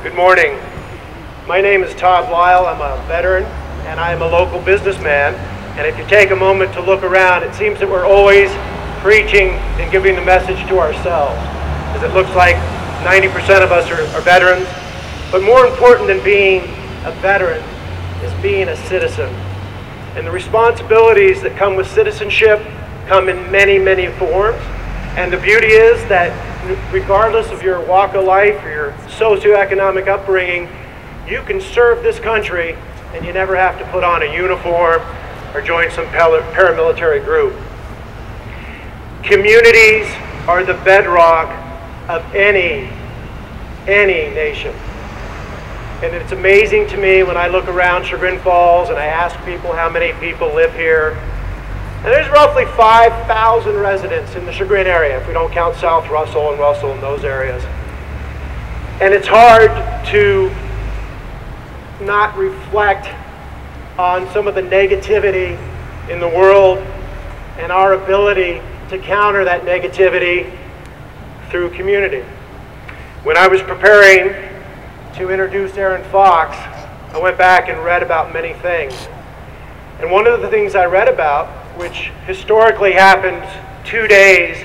Good morning. My name is Todd Lyle. I'm a veteran and I'm a local businessman. And if you take a moment to look around, it seems that we're always preaching and giving the message to ourselves, because it looks like 90% of us are veterans. But more important than being a veteran is being a citizen. And the responsibilities that come with citizenship come in many, many forms. And the beauty is that regardless of your walk of life or your socioeconomic upbringing, you can serve this country and you never have to put on a uniform or join some paramilitary group. Communities are the bedrock of any nation. And it's amazing to me when I look around Chagrin Falls and I ask people how many people live here. And there's roughly 5,000 residents in the Chagrin area, if we don't count South Russell and Russell and those areas. And it's hard to not reflect on some of the negativity in the world and our ability to counter that negativity through community. When I was preparing to introduce Aaron Fox, I went back and read about many things. And one of the things I read about, which historically happened 2 days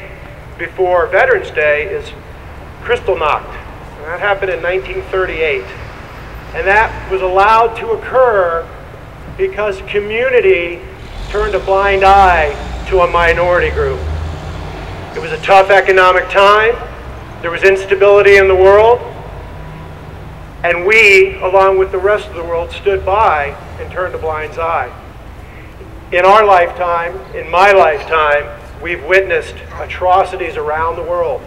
before Veterans Day, is Kristallnacht. And that happened in 1938. And that was allowed to occur because community turned a blind eye to a minority group. It was a tough economic time. There was instability in the world. And we, along with the rest of the world, stood by and turned a blind eye. In our lifetime, in my lifetime, we've witnessed atrocities around the world.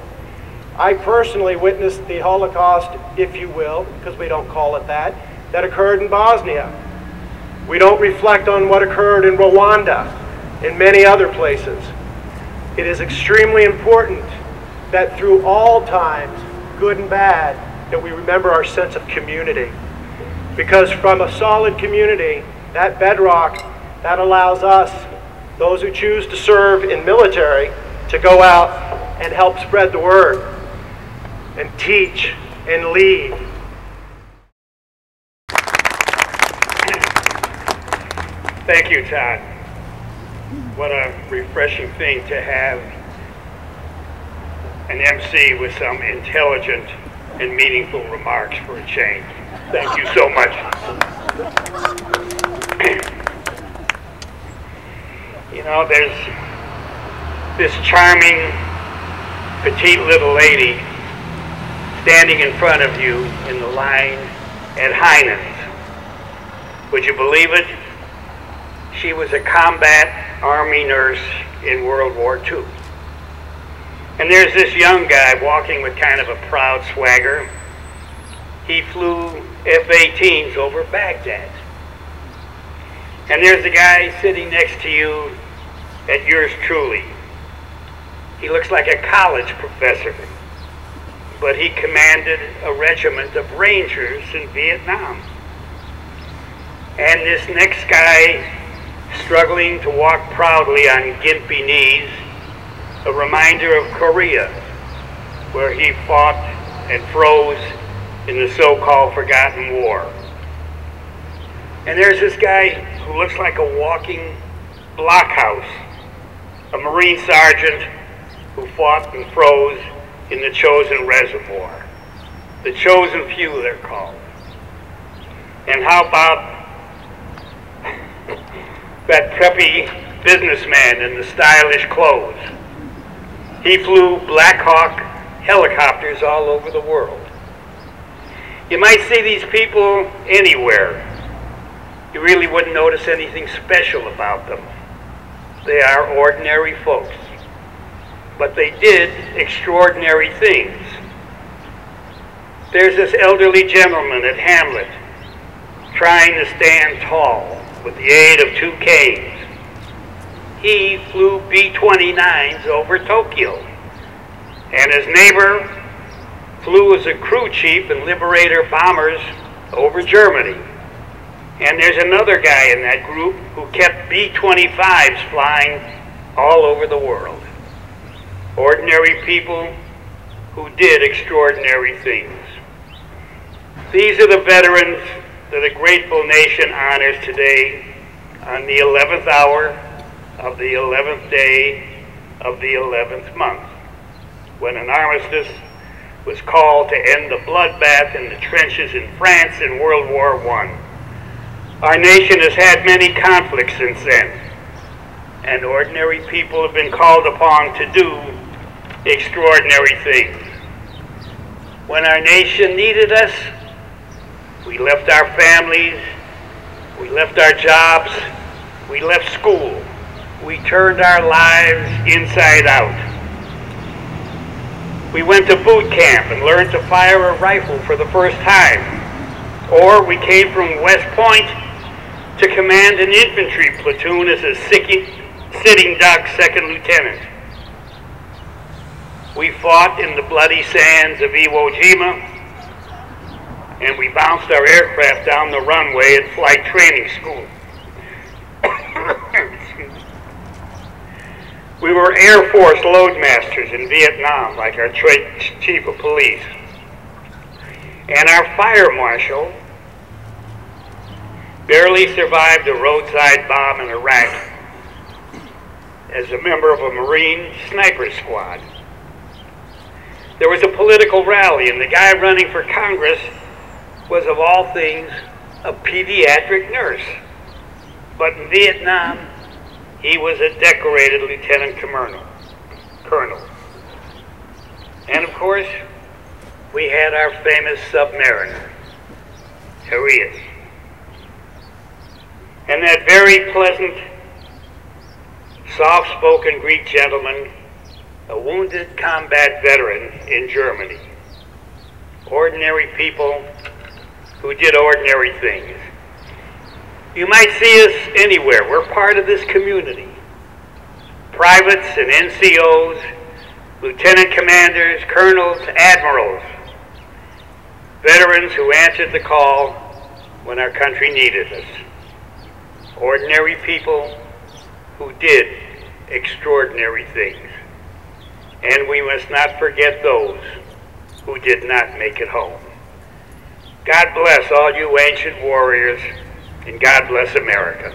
I personally witnessed the Holocaust, if you will, because we don't call it that occurred in Bosnia. We don't reflect on what occurred in Rwanda, and many other places. It is extremely important that through all times, good and bad, that we remember our sense of community. Because from a solid community, that bedrock, that allows us, those who choose to serve in military, to go out and help spread the word and teach and lead. Thank you, Todd. What a refreshing thing to have an MC with some intelligent and meaningful remarks for a change. Thank you so much. You know, there's this charming, petite little lady standing in front of you in the line at Heinen's. Would you believe it? She was a combat Army nurse in World War II. And there's this young guy walking with kind of a proud swagger. He flew F-18s over Baghdad. And there's the guy sitting next to you at yours truly. He looks like a college professor, but he commanded a regiment of Rangers in Vietnam. And this next guy, struggling to walk proudly on gimpy knees, a reminder of Korea, where he fought and froze in the so-called forgotten war. And there's this guy who looks like a walking blockhouse, a Marine sergeant who fought and froze in the Chosin Reservoir. The Chosen Few, they're called. And how about that preppy businessman in the stylish clothes? He flew Black Hawk helicopters all over the world. You might see these people anywhere. You really wouldn't notice anything special about them. They are ordinary folks. But they did extraordinary things. There's this elderly gentleman at Hamlet trying to stand tall with the aid of 2 canes. He flew B-29s over Tokyo. And his neighbor flew as a crew chief in Liberator bombers over Germany. And there's another guy in that group who kept B-25s flying all over the world. Ordinary people who did extraordinary things. These are the veterans that a grateful nation honors today on the 11th hour of the 11th day of the 11th month, when an armistice was called to end the bloodbath in the trenches in France in World War I. Our nation has had many conflicts since then, and ordinary people have been called upon to do extraordinary things. When our nation needed us, we left our families, we left our jobs, we left school. We turned our lives inside out. We went to boot camp and learned to fire a rifle for the first time. Or we came from West Point to command an infantry platoon as a sitting duck second lieutenant. We fought in the bloody sands of Iwo Jima, and we bounced our aircraft down the runway at flight training school. We were Air Force loadmasters in Vietnam, like our chief of police. And our fire marshal barely survived a roadside bomb in Iraq as a member of a Marine sniper squad. There was a political rally, and the guy running for Congress was, of all things, a pediatric nurse. But in Vietnam, he was a decorated lieutenant colonel. And of course, we had our famous submariner, Chagrin. And that very pleasant, soft-spoken Greek gentleman, a wounded combat veteran in Germany. Ordinary people who did ordinary things. You might see us anywhere. We're part of this community. Privates and NCOs, lieutenant commanders, colonels, admirals. Veterans who answered the call when our country needed us. Ordinary people who did extraordinary things. And we must not forget those who did not make it home. God bless all you ancient warriors, and God bless America.